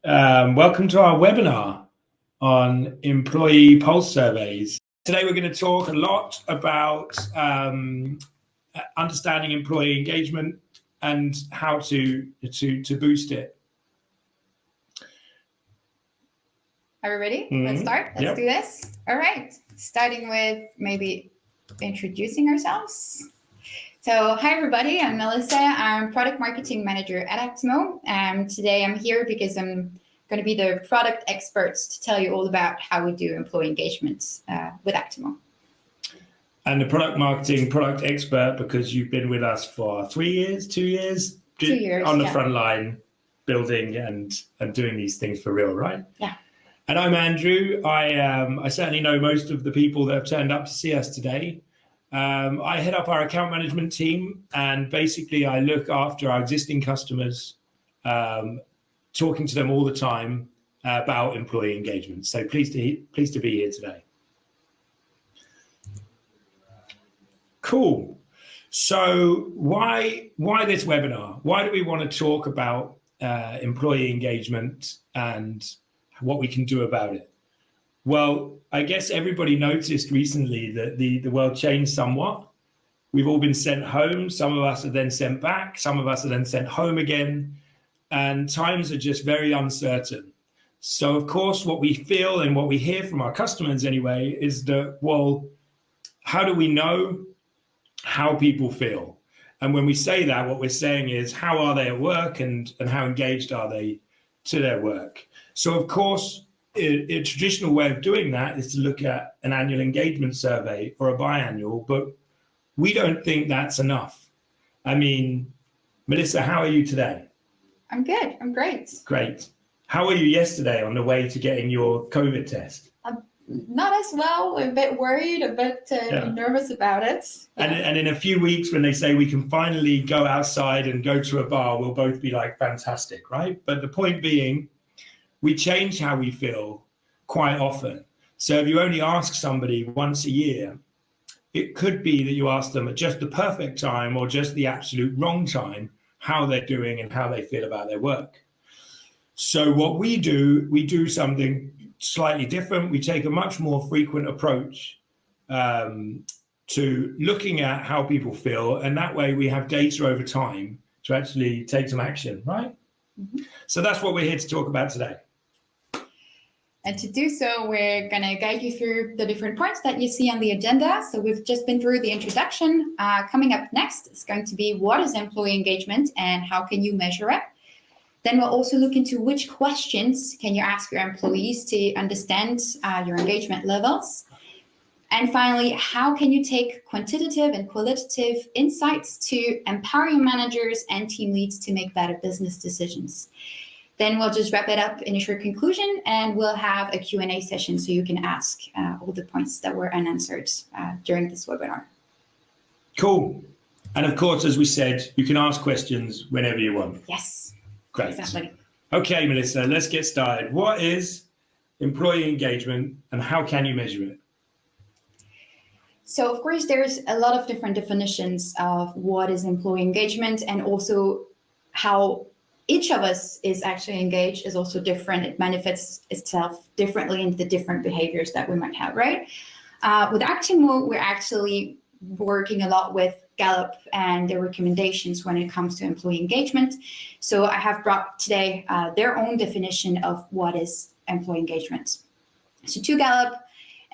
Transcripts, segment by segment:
Welcome to our webinar on employee pulse surveys. Today we're going to talk a lot about understanding employee engagement and how to boost it. Are we ready? Let's start. Let's do this. All right. Starting with maybe introducing ourselves. So hi everybody, I'm Melissa. I'm product marketing manager at Actimo. Today I'm here because I'm going to be the product expert to tell you all about how we do employee engagement with Actimo. And the product marketing product expert because you've been with us for 3 years, 2 years? 2 years, on the front line, building and doing these things for real, right? Yeah. And I'm Andrew. I certainly know most of the people that have turned up to see us today. I head up our account management team, and basically I look after our existing customers, talking to them all the time about employee engagement. So pleased to be here today. Cool. So why this webinar? Why do we want to talk about employee engagement and what we can do about it? Well, I guess everybody noticed recently that the world changed somewhat. We've all been sent home. Some of us are then sent back. Some of us are then sent home again. And times are just very uncertain. So, of course, what we feel and what we hear from our customers anyway is that, well, how do we know how people feel? And when we say that, what we're saying is, how are they at work and how engaged are they to their work? So, of course, a traditional way of doing that is to look at an annual engagement survey or a biannual, but we don't think that's enough. I mean, Melissa, how are you today? I'm good. I'm great. Great. How were you yesterday on the way to getting your COVID test? Not as well. A bit worried, a bit nervous about it. Yeah. And in a few weeks, when they say we can finally go outside and go to a bar, we'll both be like, fantastic, right? But the point being, we change how we feel quite often. So if you only ask somebody once a year, it could be that you ask them at just the perfect time or just the absolute wrong time how they're doing and how they feel about their work. So what we do something slightly different. We take a much more frequent approach to looking at how people feel, and that way we have data over time to actually take some action, right? Mm-hmm. So that's what we're here to talk about today. And to do so, we're going to guide you through the different points that you see on the agenda. So we've just been through the introduction. Coming up next is going to be what is employee engagement and how can you measure it? Then we'll also look into which questions can you ask your employees to understand your engagement levels. And finally, how can you take quantitative and qualitative insights to empower your managers and team leads to make better business decisions? Then we'll just wrap it up in a short conclusion, and we'll have a Q&A session so you can ask all the points that were unanswered during this webinar. Cool. And of course, as we said, you can ask questions whenever you want. Yes. Great. Exactly. Okay, Melissa, let's get started. What is employee engagement and how can you measure it? So, of course, there's a lot of different definitions of what is employee engagement, and also how each of us is actually engaged is also different. It manifests itself differently in the different behaviors that we might have, right? With Actimo, we're actually working a lot with Gallup and their recommendations when it comes to employee engagement. So I have brought today their own definition of what is employee engagement. So to Gallup,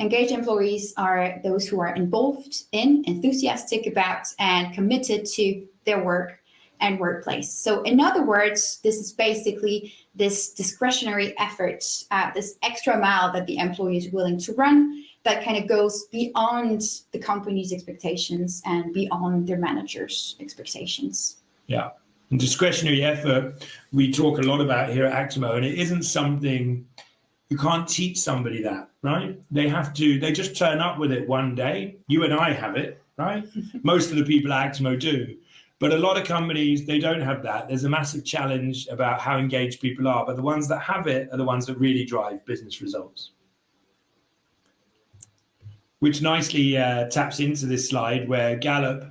engaged employees are those who are involved in, enthusiastic about, and committed to their work and workplace. So in other words, this is basically this discretionary effort, this extra mile that the employee is willing to run that kind of goes beyond the company's expectations and beyond their manager's expectations. Yeah. And discretionary effort, we talk a lot about here at Actimo, and it isn't something, you can't teach somebody that, right? They just turn up with it one day. You and I have it, right? Most of the people at Actimo do. But a lot of companies, they don't have that. There's a massive challenge about how engaged people are, but the ones that have it are the ones that really drive business results. Which nicely taps into this slide where Gallup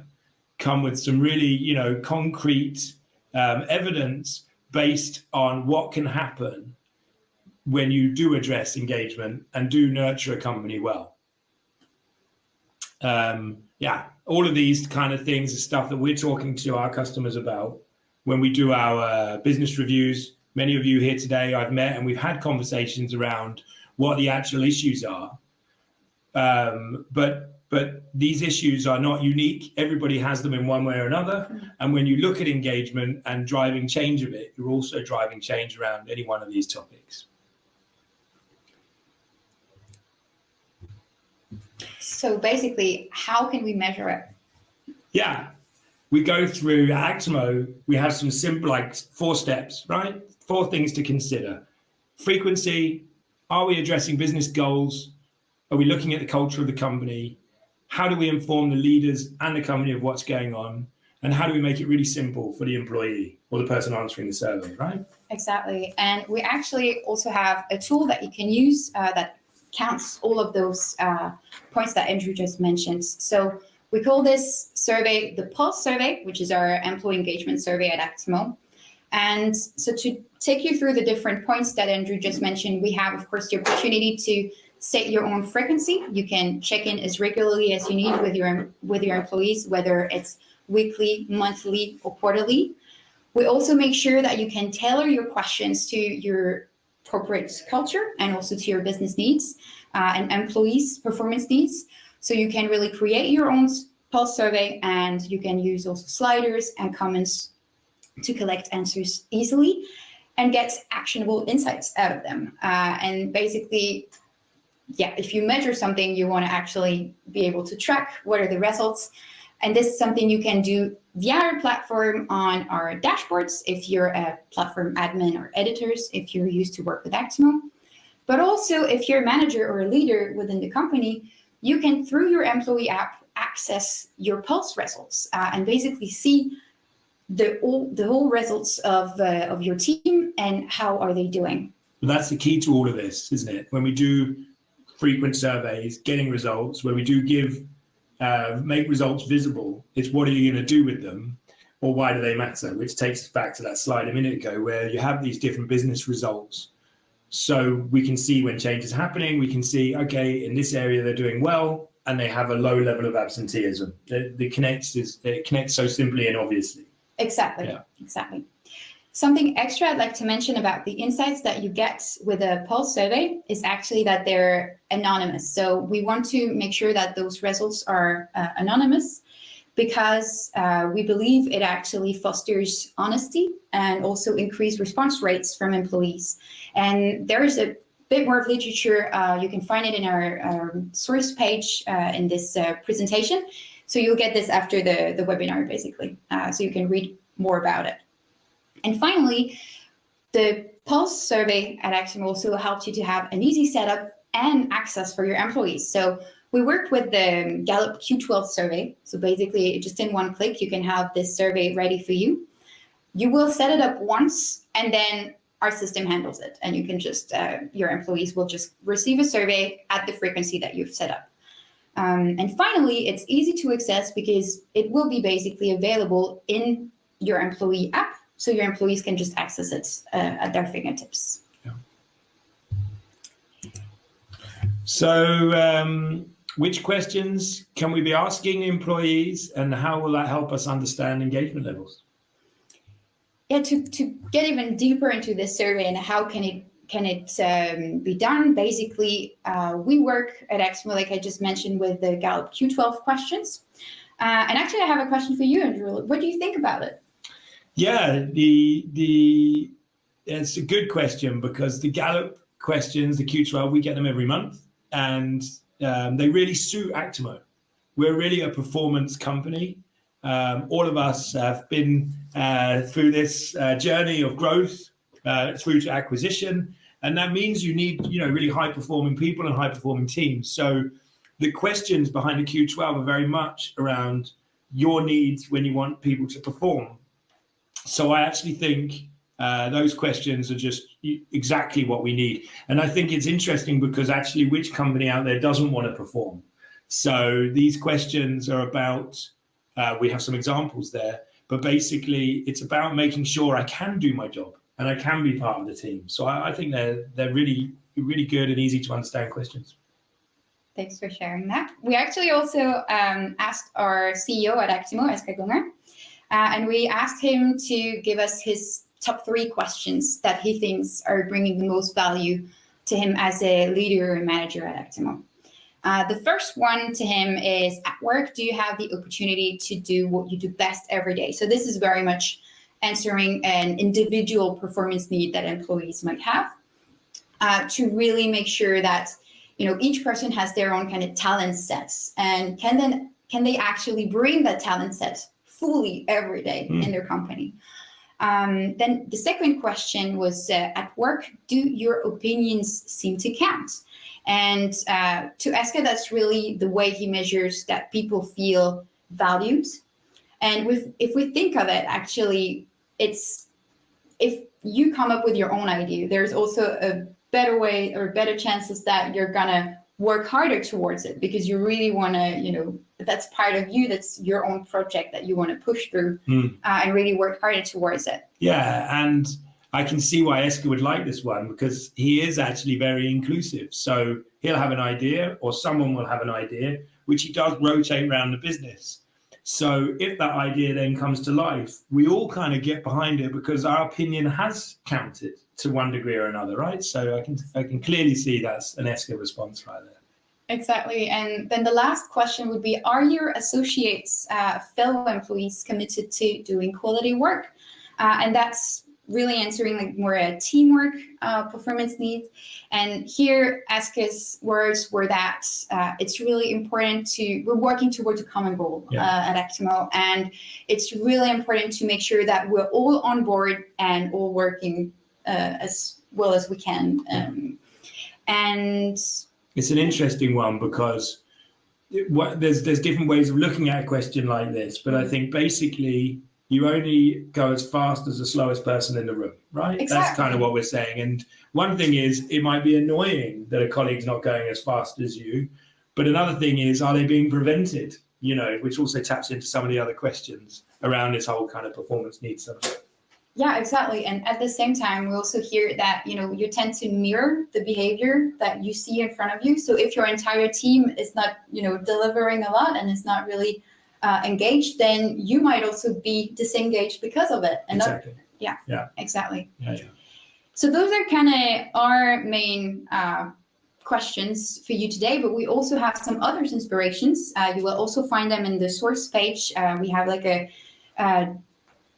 come with some really, concrete evidence based on what can happen when you do address engagement and do nurture a company well. Yeah, all of these kind of things are stuff that we're talking to our customers about when we do our business reviews. Many of you here today I've met, and we've had conversations around what the actual issues are. But these issues are not unique. Everybody has them in one way or another. And when you look at engagement and driving change of it, you're also driving change around any one of these topics. So basically, how can we measure it? Yeah, we go through Actimo. We have some simple, like 4 steps, right? 4 things to consider. Frequency. Are we addressing business goals? Are we looking at the culture of the company? How do we inform the leaders and the company of what's going on? And how do we make it really simple for the employee or the person answering the survey, right? Exactly. And we actually also have a tool that you can use that counts all of those points that Andrew just mentioned. So we call this survey the Pulse survey, which is our employee engagement survey at Actimo. And so to take you through the different points that Andrew just mentioned, we have, of course, the opportunity to set your own frequency. You can check in as regularly as you need with your employees, whether it's weekly, monthly, or quarterly. We also make sure that you can tailor your questions to your corporate culture and also to your business needs and employees' performance needs. So you can really create your own pulse survey, and you can use also sliders and comments to collect answers easily and get actionable insights out of them. And basically, yeah, if you measure something, you want to actually be able to track what are the results. And this is something you can do via our platform on our dashboards if you're a platform admin or editors, if you're used to work with Actimo. But also if you're a manager or a leader within the company, you can, through your employee app, access your pulse results and basically see the whole results of your team and how are they doing. That's the key to all of this, isn't it? When we do frequent surveys, getting results, where we do make results visible, it's what are you going to do with them, or why do they matter? Which takes us back to that slide a minute ago, where you have these different business results. So we can see when change is happening, we can see, okay, in this area they're doing well, and they have a low level of absenteeism. It connects so simply and obviously. Exactly, yeah. Exactly. Something extra I'd like to mention about the insights that you get with a pulse survey is actually that they're anonymous. So we want to make sure that those results are anonymous, because we believe it actually fosters honesty and also increased response rates from employees. And there is a bit more of literature. You can find it in our source page in this presentation. So you'll get this after the webinar, basically. So you can read more about it. And finally, the Pulse survey at Actimo also helps you to have an easy setup and access for your employees. So we work with the Gallup Q12 survey. So basically, just in one click, you can have this survey ready for you. You will set it up once, and then our system handles it. And you can just, your employees will just receive a survey at the frequency that you've set up. And finally, it's easy to access because it will be basically available in your employee app. So your employees can just access it at their fingertips. Yeah. So which questions can we be asking employees, and how will that help us understand engagement levels? Yeah, to get even deeper into this survey and how can it be done, basically, we work at Actimo, like I just mentioned, with the Gallup Q12 questions. And actually, I have a question for you, Andrew. What do you think about it? Yeah, it's a good question, because the Gallup questions, the Q12, we get them every month, and they really suit Actimo. We're really a performance company. All of us have been through this journey of growth through to acquisition, and that means you need really high-performing people and high-performing teams. So the questions behind the Q12 are very much around your needs when you want people to perform. So I actually think those questions are just exactly what we need. And I think it's interesting because actually which company out there doesn't want to perform? So these questions are about, we have some examples there, but basically it's about making sure I can do my job. and I can be part of the team. So I think they're really, really good and easy to understand questions. Thanks for sharing that. We actually also asked our CEO at Actimo, Eske Gonger, and we asked him to give us his top 3 questions that he thinks are bringing the most value to him as a leader and manager at Actimo. The first one to him is, at work, do you have the opportunity to do what you do best every day? So this is very much answering an individual performance need that employees might have, to really make sure that each person has their own kind of talent sets, and can they actually bring that talent set fully every day in their company. Then the second question was, at work, do your opinions seem to count? And to Eske, that's really the way he measures that people feel valued. And if we think of it, actually, it's, if you come up with your own idea, there's also a better way or better chances that you're gonna work harder towards it, because you really want to, that's part of you, that's your own project that you want to push through and really work harder towards it. Yeah, and I can see why Eske would like this one, because he is actually very inclusive. So he'll have an idea, or someone will have an idea, which he does rotate around the business. So if that idea then comes to life, we all kind of get behind it because our opinion has counted to one degree or another, right? So I can clearly see that's an Eske response right there. Exactly. And then the last question would be, are your associates, fellow employees, committed to doing quality work? And that's really answering like more a teamwork performance needs. And here Eske's words were that it's really important we're working towards a common goal at Actimo, and it's really important to make sure that we're all on board and all working as well as we can. And it's an interesting one, because there's different ways of looking at a question like this, but I think basically you only go as fast as the slowest person in the room, right? Exactly. That's kind of what we're saying. And one thing is, it might be annoying that a colleague's not going as fast as you, but another thing is, are they being prevented? Which also taps into some of the other questions around this whole kind of performance needs subject. Yeah, exactly. And at the same time, we also hear that, you tend to mirror the behavior that you see in front of you. So if your entire team is not, delivering a lot and is not really engaged, then you might also be disengaged because of it. And exactly. Exactly. Yeah. So those are kind of our main questions for you today, but we also have some other inspirations. You will also find them in the source page. We have like a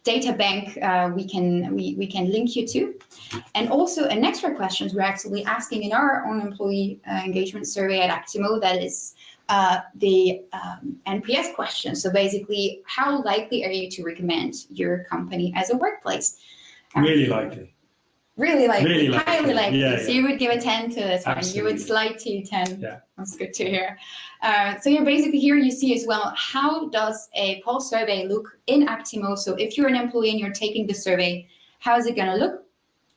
data bank we can link you to. And also an extra questions we're actually asking in our own employee engagement survey at Actimo, that is the NPS question. So basically, how likely are you to recommend your company as a workplace? Really likely. Really likely. Really likely. Highly likely. Yeah, so you would give a 10 to this one. You would slide to 10. Yeah. That's good to hear. So you're basically here you see as well, how does a pulse survey look in Actimo? So if you're an employee and you're taking the survey, how is it going to look?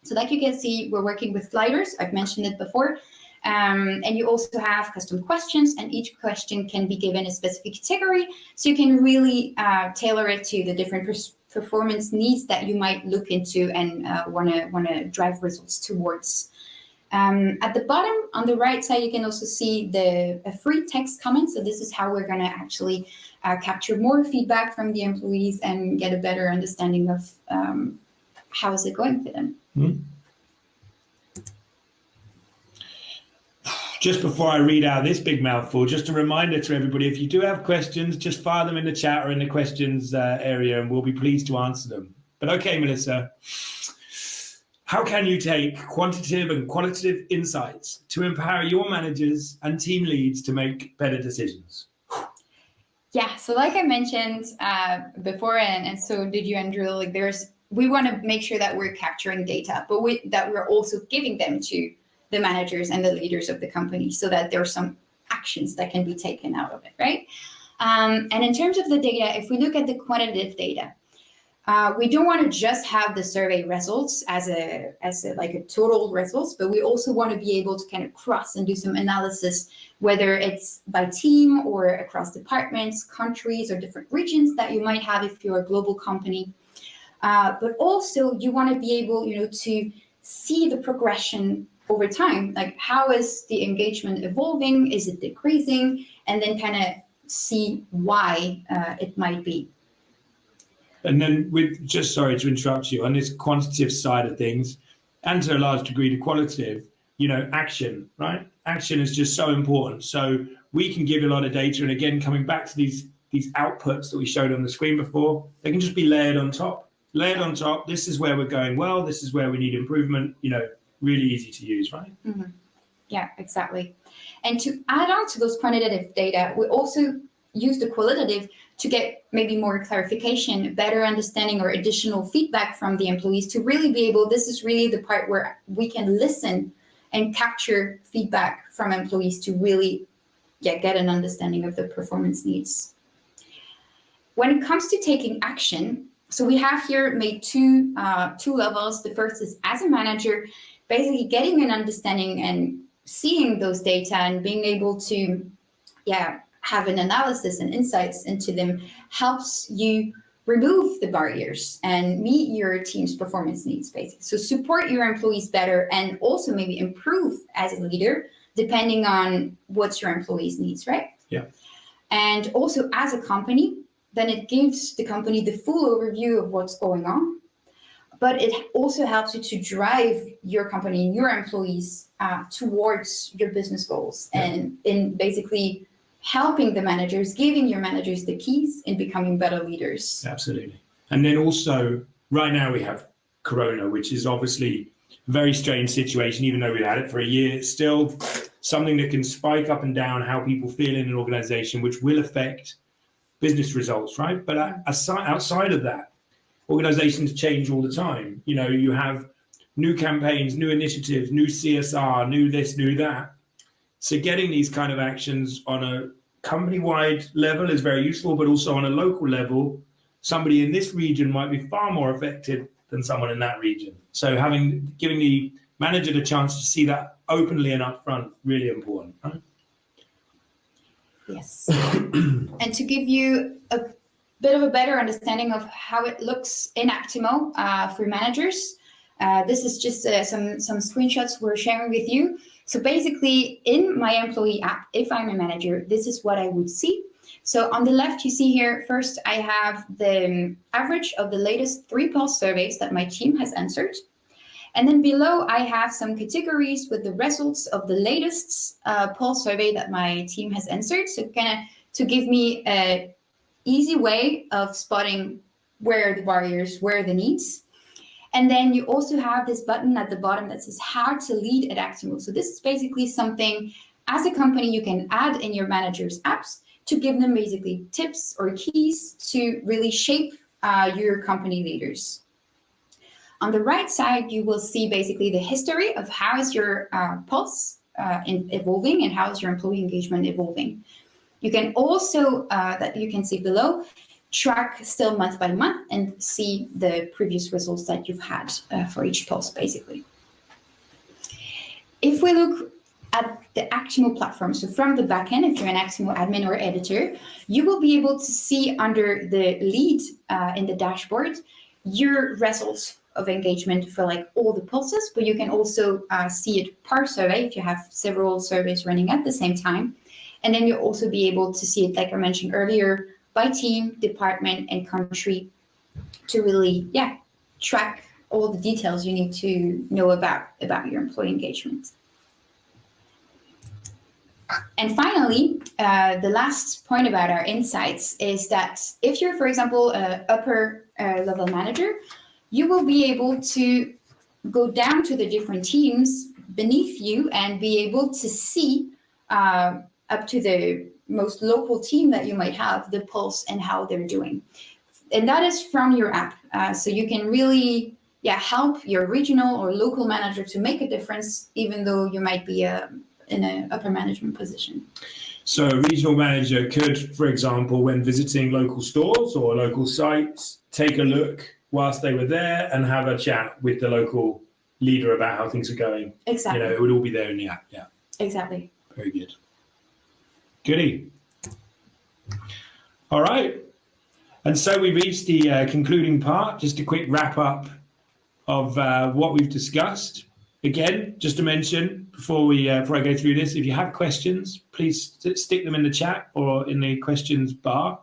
So like you can see, we're working with sliders. I've mentioned it before. And you also have custom questions, and each question can be given a specific category. So you can really tailor it to the different performance needs that you might look into and want to drive results towards. At the bottom on the right side, you can also see a free text comment. So this is how we're going to actually capture more feedback from the employees and get a better understanding of how is it going for them. Mm-hmm. Just before I read out this big mouthful, just a reminder to everybody, if you do have questions, just fire them in the chat or in the questions area, and we'll be pleased to answer them. But okay, Melissa, how can you take quantitative and qualitative insights to empower your managers and team leads to make better decisions? Yeah, so like I mentioned before, and so did you, Andrew, like we want to make sure that we're capturing data, but that we're also giving them to the managers and the leaders of the company, so that there are some actions that can be taken out of it, right? And in terms of the data, if we look at the quantitative data, we don't want to just have the survey results as a total results, but we also want to be able to kind of cross and do some analysis, whether it's by team or across departments, countries, or different regions that you might have if you're a global company. but also you want to be able, to see the progression over time. Like, how is the engagement evolving? Is it decreasing? And then kind of see why it might be. And then just sorry to interrupt you, on this quantitative side of things, and to a large degree the qualitative, action, right? Action is just so important. So we can give a lot of data, and again, coming back to these outputs that we showed on the screen before, they can just be layered on top. This is where we're going well, this is where we need improvement, really easy to use, right? Mm-hmm. Yeah, exactly. And to add on to those quantitative data, we also use the qualitative to get maybe more clarification, better understanding, or additional feedback from the employees to really be able, this is really the part where we can listen and capture feedback from employees to really get an understanding of the performance needs. When it comes to taking action, so we have here made two levels. The first is as a manager, basically getting an understanding and seeing those data and being able to have an analysis and insights into them helps you remove the barriers and meet your team's performance needs, basically. So support your employees better and also maybe improve as a leader, depending on what's your employees' needs, right? Yeah. And also as a company, then it gives the company the full overview of what's going on. But it also helps you to drive your company and your employees towards your business goals, and in basically helping the managers, giving your managers the keys in becoming better leaders. Absolutely. And then also, right now we have Corona, which is obviously a very strange situation, even though we've had it for a year. It's still something that can spike up and down how people feel in an organization, which will affect business results, right? But outside of that, organizations change all the time. You have new campaigns, new initiatives, new CSR, new this, new that. So getting these kind of actions on a company-wide level is very useful, but also on a local level, somebody in this region might be far more affected than someone in that region. So giving the manager the chance to see that openly and upfront, really important, right? Yes. And to give you a bit of a better understanding of how it looks in Actimo for managers, this is just some screenshots we're sharing with you. So basically, in my employee app, if I'm a manager, this is what I would see. So on the left, you see here, first, I have the average of the latest 3 pulse surveys that my team has answered. And then below, I have some categories with the results of the latest pulse survey that my team has answered. So kind of to give me an easy way of spotting where are the barriers, where are the needs. And then you also have this button at the bottom that says how to lead at Actimo. So this is basically something as a company you can add in your manager's apps to give them basically tips or keys to really shape your company leaders. On the right side, you will see basically the history of how is your pulse evolving and how is your employee engagement evolving. You can also, that you can see below, track still month by month and see the previous results that you've had for each pulse, basically. If we look at the Actimo platform, so from the backend, if you're an Actimo admin or editor, you will be able to see under the lead in the dashboard your results of engagement for like all the pulses, but you can also see it per survey if you have several surveys running at the same time. And then you'll also be able to see it, like I mentioned earlier, by team, department, and country to really, track all the details you need to know about your employee engagement. And finally, the last point about our insights is that if you're, for example, an upper level manager, you will be able to go down to the different teams beneath you and be able to see up to the most local team that you might have, the pulse and how they're doing. And that is from your app. So you can really help your regional or local manager to make a difference, even though you might be in an upper management position. So a regional manager could, for example, when visiting local stores or local sites, take a look whilst they were there and have a chat with the local leader about how things are going. Exactly. It would all be there in the app. Yeah. Exactly. Very good. Goody. All right. And so we reached the concluding part, just a quick wrap up of what we've discussed. Again, just to mention before I go through this, if you have questions, please stick them in the chat or in the questions bar.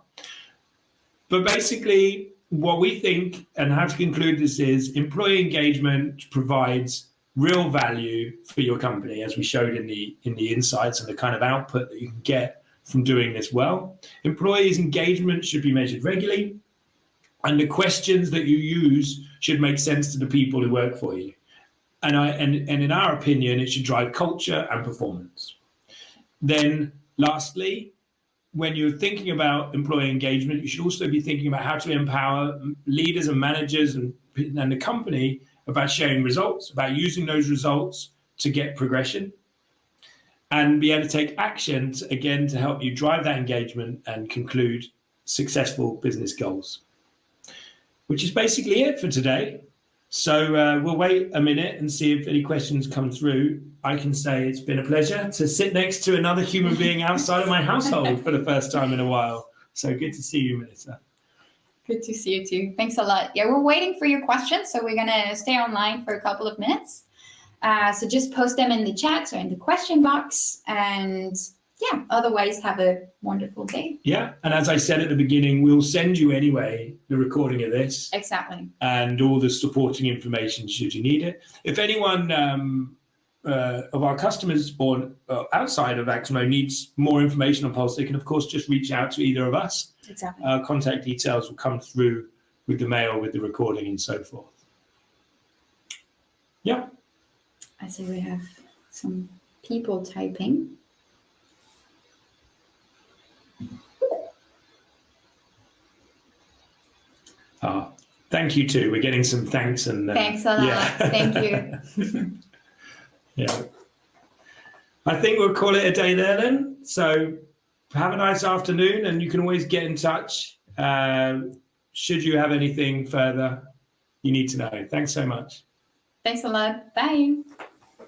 But basically, what we think and how to conclude this is employee engagement provides real value for your company, as we showed in the insights and the kind of output that you can get from doing this well. Employees' engagement should be measured regularly, and the questions that you use should make sense to the people who work for you. And in our opinion, it should drive culture and performance. Then lastly, when you're thinking about employee engagement, you should also be thinking about how to empower leaders and managers and the company about sharing results, about using those results to get progression and be able to take action again to help you drive that engagement and conclude successful business goals. Which is basically it for today. So we'll wait a minute and see if any questions come through. I can say it's been a pleasure to sit next to another human being outside of my household for the first time in a while. So good to see you, Melissa. Good to see you too. Thanks a lot. Yeah, we're waiting for your questions, so we're gonna stay online for a couple of minutes. So just post them in the chat or in the question box, and yeah, otherwise have a wonderful day. Yeah, and as I said at the beginning, we'll send you anyway the recording of this. Exactly. And all the supporting information should you need it. If anyone of our customers or outside of Axmo needs more information on Pulse, they can of course just reach out to either of us. Exactly. Contact details will come through with the mail, with the recording and so forth. Yeah. I see we have some people typing. Thank you too. We're getting some thanks and thanks a lot. Yeah. Thank you. Yeah. I think we'll call it a day there then. So have a nice afternoon, and you can always get in touch should you have anything further you need to know. Thanks so much. Thanks a lot. Bye.